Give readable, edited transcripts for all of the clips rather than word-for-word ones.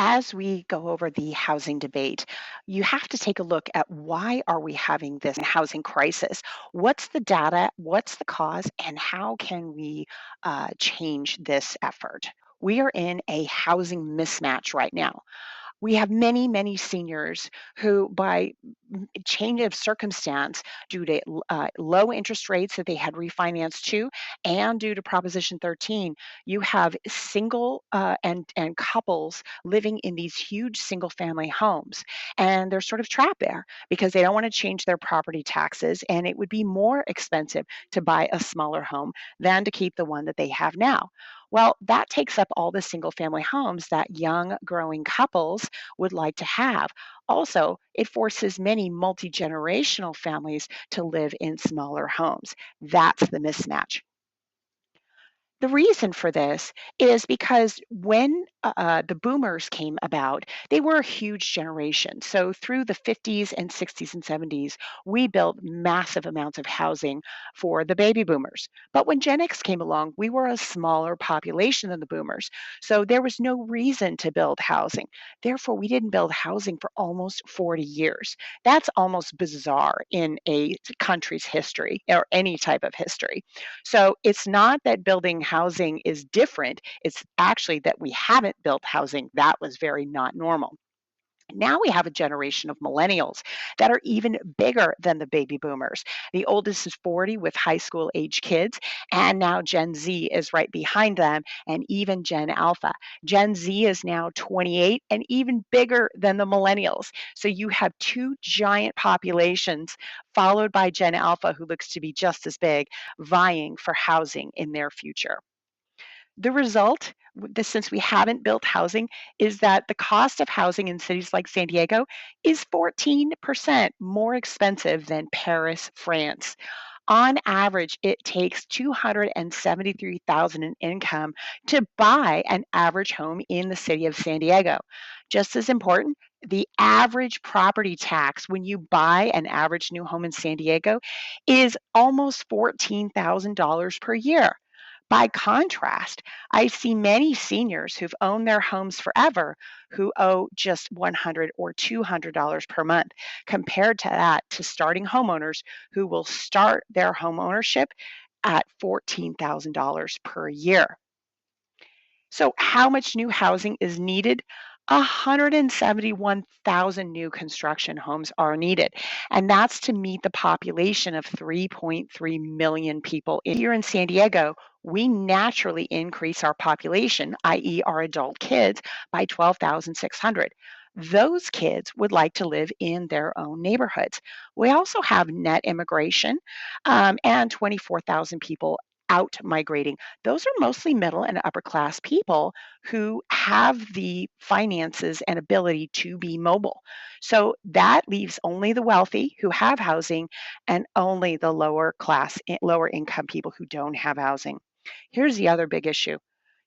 As we go over the housing debate, you have to take a look at why are we having this housing crisis? What's the data? What's the cause? And how can we change this effort? We are in a housing mismatch right now. We have many, many seniors who, by change of circumstance, due to low interest rates that they had refinanced to, and due to Proposition 13, you have single and couples living in these huge single family homes, and they're sort of trapped there because they don't want to change their property taxes, and it would be more expensive to buy a smaller home than to keep the one that they have now. Well, that takes up all the single family homes that young growing couples would like to have. Also, it forces many multi generational families to live in smaller homes. That's the mismatch. The reason for this is because when the boomers came about, they were a huge generation. So through the 50s and 60s and 70s, we built massive amounts of housing for the baby boomers. But when Gen X came along, we were a smaller population than the boomers. So there was no reason to build housing. Therefore, we didn't build housing for almost 40 years. That's almost bizarre in a country's history or any type of history. So it's not that building housing is different, it's actually that we haven't built housing that was very not normal. Now we have a generation of millennials that are even bigger than the baby boomers. The oldest is 40 with high school age kids, and now Gen Z is right behind them, and even Gen Alpha. Gen Z is now 28 and even bigger than the millennials. So you have two giant populations, followed by Gen Alpha, who looks to be just as big, vying for housing in their future. The result, since we haven't built housing, is that the cost of housing in cities like San Diego is 14% more expensive than Paris, France. On average, it takes 273,000 in income to buy an average home in the city of San Diego. Just as important, the average property tax when you buy an average new home in San Diego is almost $14,000 per year. By contrast, I see many seniors who've owned their homes forever who owe just $100 or $200 per month. Compared to that, to starting homeowners who will start their home ownership at $14,000 per year. So, how much new housing is needed? 171,000 new construction homes are needed, and that's to meet the population of 3.3 million people. Here in San Diego, we naturally increase our population, i.e., our adult kids, by 12,600. Those kids would like to live in their own neighborhoods. We also have net immigration and 24,000 people out migrating. Those are mostly middle and upper class people who have the finances and ability to be mobile. So that leaves only the wealthy who have housing and only the lower class, lower income people who don't have housing. Here's the other big issue.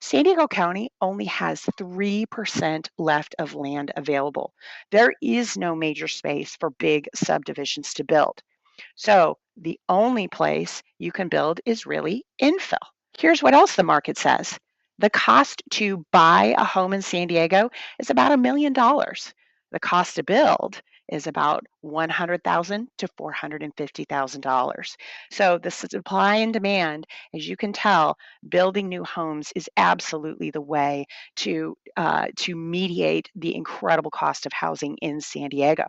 San Diego County only has 3% left of land available. There is no major space for big subdivisions to build. So the only place you can build is really infill. Here's what else the market says. The cost to buy a home in San Diego is about $1 million. The cost to build is about $100,000 to $450,000. So the supply and demand, as you can tell, building new homes is absolutely the way to mediate the incredible cost of housing in San Diego.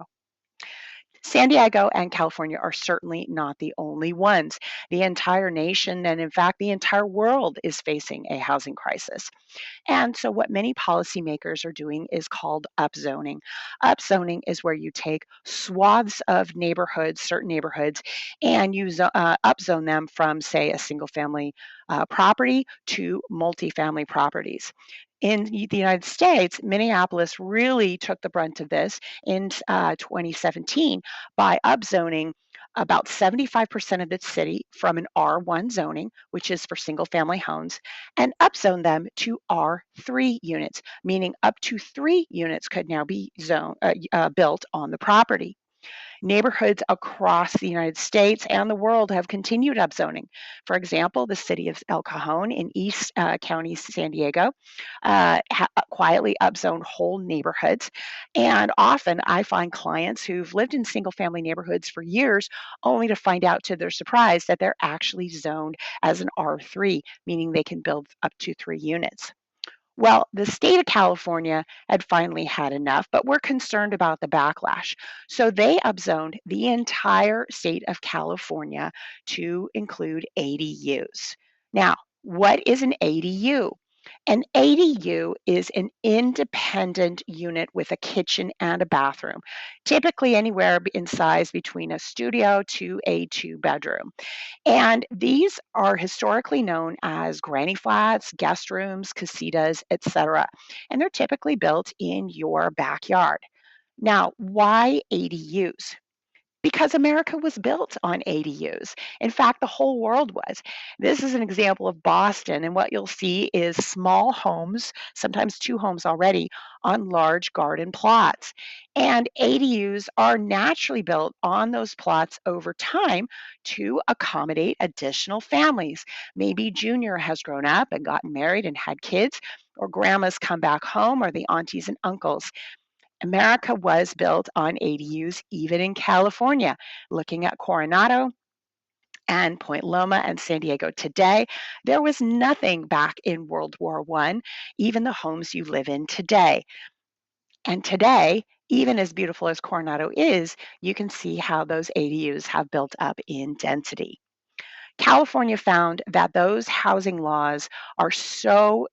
San Diego and California are certainly not the only ones. The entire nation, and in fact, the entire world, is facing a housing crisis. And so, what many policymakers are doing is called upzoning. Upzoning is where you take swaths of neighborhoods, certain neighborhoods, and you upzone them from, say, a single family property to multifamily properties. In the United States, Minneapolis really took the brunt of this in 2017 by upzoning about 75% of its city from an R1 zoning, which is for single family homes, and upzone them to R3 units, meaning up to 3 units could now be built on the property. Neighborhoods across the United States and the world have continued upzoning. For example, the city of El Cajon in East County, San Diego, quietly upzoned whole neighborhoods. And often I find clients who've lived in single family neighborhoods for years only to find out to their surprise that they're actually zoned as an R3, meaning they can build up to 3 units. Well, the state of California had finally had enough, but we're concerned about the backlash. So they upzoned the entire state of California to include ADUs. Now, what is an ADU? An ADU is an independent unit with a kitchen and a bathroom, typically anywhere in size between a studio to a two-bedroom. And these are historically known as granny flats, guest rooms, casitas, etc. And they're typically built in your backyard. Now, why ADUs? Because America was built on ADUs. In fact, the whole world was. This is an example of Boston, and what you'll see is small homes, sometimes two homes already, on large garden plots. And ADUs are naturally built on those plots over time to accommodate additional families. Maybe Junior has grown up and gotten married and had kids, or grandma's come back home, or the aunties and uncles. America was built on ADUs, even in California. Looking at Coronado and Point Loma and San Diego today, there was nothing back in World War I, even the homes you live in today. And today, even as beautiful as Coronado is, you can see how those ADUs have built up in density. California found that those housing laws are so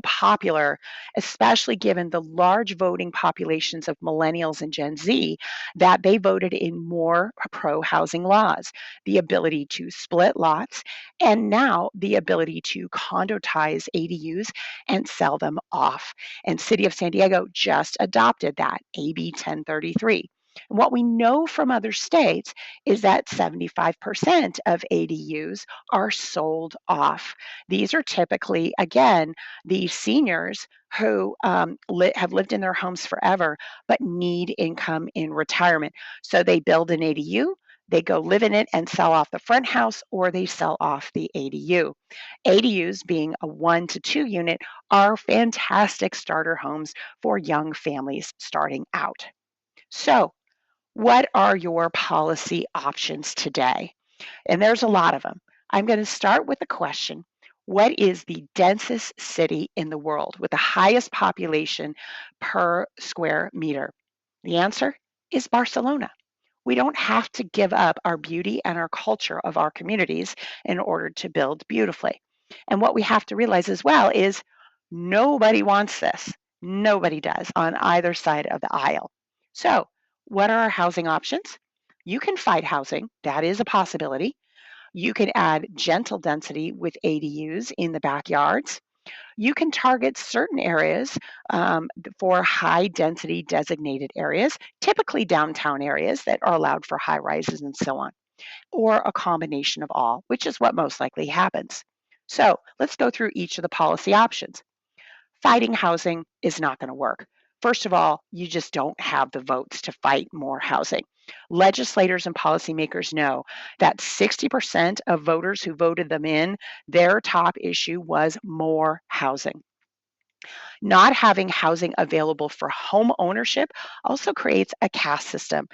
popular, especially given the large voting populations of millennials and Gen Z, that they voted in more pro-housing laws, the ability to split lots, and now the ability to condotize ADUs and sell them off. And City of San Diego just adopted that, AB 1033. And what we know from other states is that 75% of ADUs are sold off. These are typically, again, the seniors who have lived in their homes forever but need income in retirement. So they build an ADU, they go live in it and sell off the front house, or they sell off the ADU. ADUs, being a 1 to 2 unit, are fantastic starter homes for young families starting out. So, what are your policy options today? And there's a lot of them. I'm going to start with the question: what is the densest city in the world with the highest population per square meter? The answer is Barcelona. We don't have to give up our beauty and our culture of our communities in order to build beautifully. And what we have to realize as well is nobody wants this. Nobody does on either side of the aisle. So, what are our housing options? You can fight housing, that is a possibility. You can add gentle density with ADUs in the backyards. You can target certain areas for high density designated areas, typically downtown areas that are allowed for high rises and so on, or a combination of all, which is what most likely happens. So let's go through each of the policy options. Fighting housing is not going to work. First of all, you just don't have the votes to fight more housing. Legislators and policymakers know that 60% of voters who voted them in, their top issue was more housing. Not having housing available for home ownership also creates a caste system.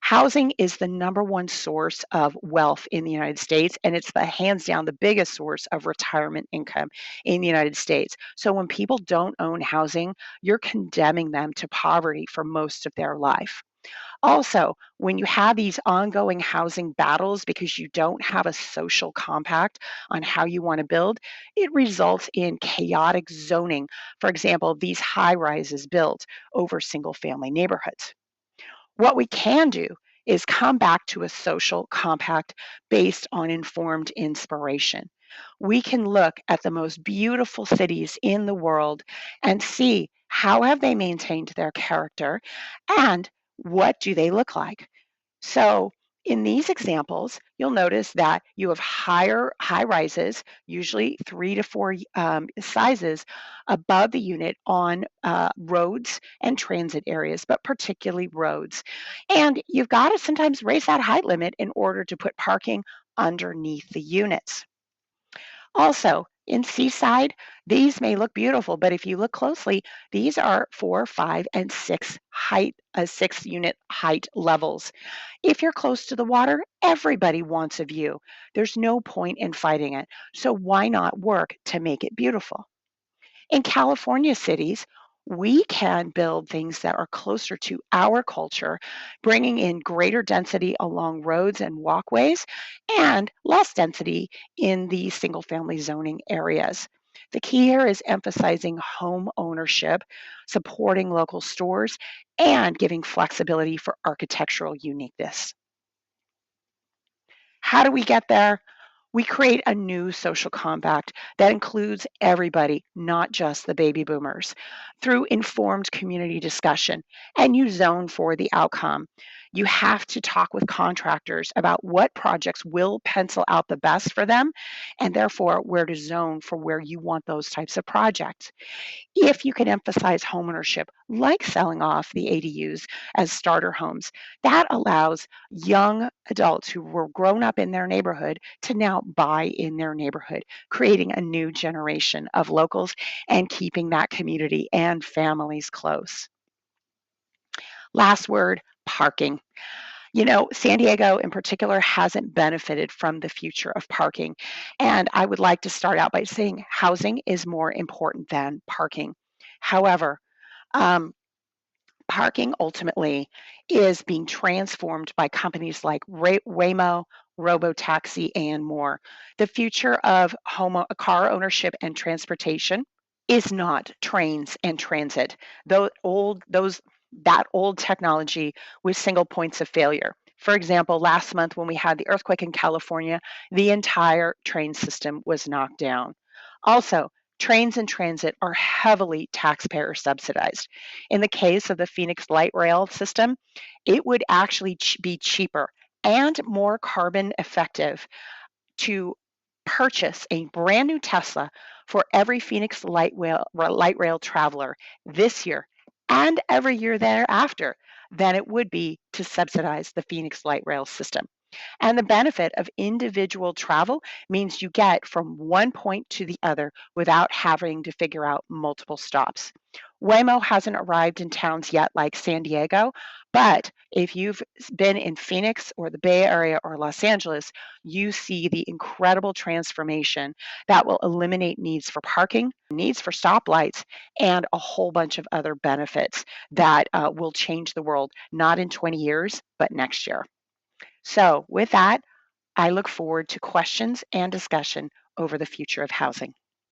Housing is the number one source of wealth in the United States, and it's the hands down the biggest source of retirement income in the United States. So when people don't own housing, you're condemning them to poverty for most of their life. Also, when you have these ongoing housing battles because you don't have a social compact on how you want to build, it results in chaotic zoning. For example, these high rises built over single family neighborhoods. What we can do is come back to a social compact based on informed inspiration. We can look at the most beautiful cities in the world and see how have they maintained their character and what do they look like. So In these examples, you'll notice that you have high rises, usually 3 to 4 sizes above the unit on roads and transit areas, but particularly roads. And you've got to sometimes raise that height limit in order to put parking underneath the units. Also, in Seaside, these may look beautiful, but if you look closely, these are 4, 5, and 6 unit height levels. If you're close to the water, everybody wants a view. There's no point in fighting it. So why not work to make it beautiful? In California cities, we can build things that are closer to our culture, bringing in greater density along roads and walkways and less density in the single family zoning areas. The key here is emphasizing home ownership, supporting local stores, and giving flexibility for architectural uniqueness. How do we get there? We create a new social compact that includes everybody, not just the baby boomers, through informed community discussion, and you zone for the outcome. You have to talk with contractors about what projects will pencil out the best for them, and therefore where to zone for where you want those types of projects. If you can emphasize homeownership, like selling off the ADUs as starter homes, that allows young adults who were grown up in their neighborhood to now buy in their neighborhood, creating a new generation of locals and keeping that community and families close. Last word, parking. San Diego in particular hasn't benefited from the future of parking. And I would like to start out by saying housing is more important than parking. However, um, parking ultimately is being transformed by companies like Waymo, Robotaxi, and more. The future of car ownership and transportation is not trains and transit. That old technology with single points of failure. For example, last month when we had the earthquake in California, the entire train system was knocked down. Also, trains and transit are heavily taxpayer subsidized. In the case of the Phoenix Light Rail system, it would actually be cheaper and more carbon effective to purchase a brand new Tesla for every Phoenix light rail traveler this year and every year thereafter than it would be to subsidize the Phoenix light rail system. And the benefit of individual travel means you get from one point to the other without having to figure out multiple stops. Waymo hasn't arrived in towns yet like San Diego, but if you've been in Phoenix or the Bay Area or Los Angeles, you see the incredible transformation that will eliminate needs for parking, needs for stoplights, and a whole bunch of other benefits that will change the world, not in 20 years, but next year. So, with that, I look forward to questions and discussion over the future of housing.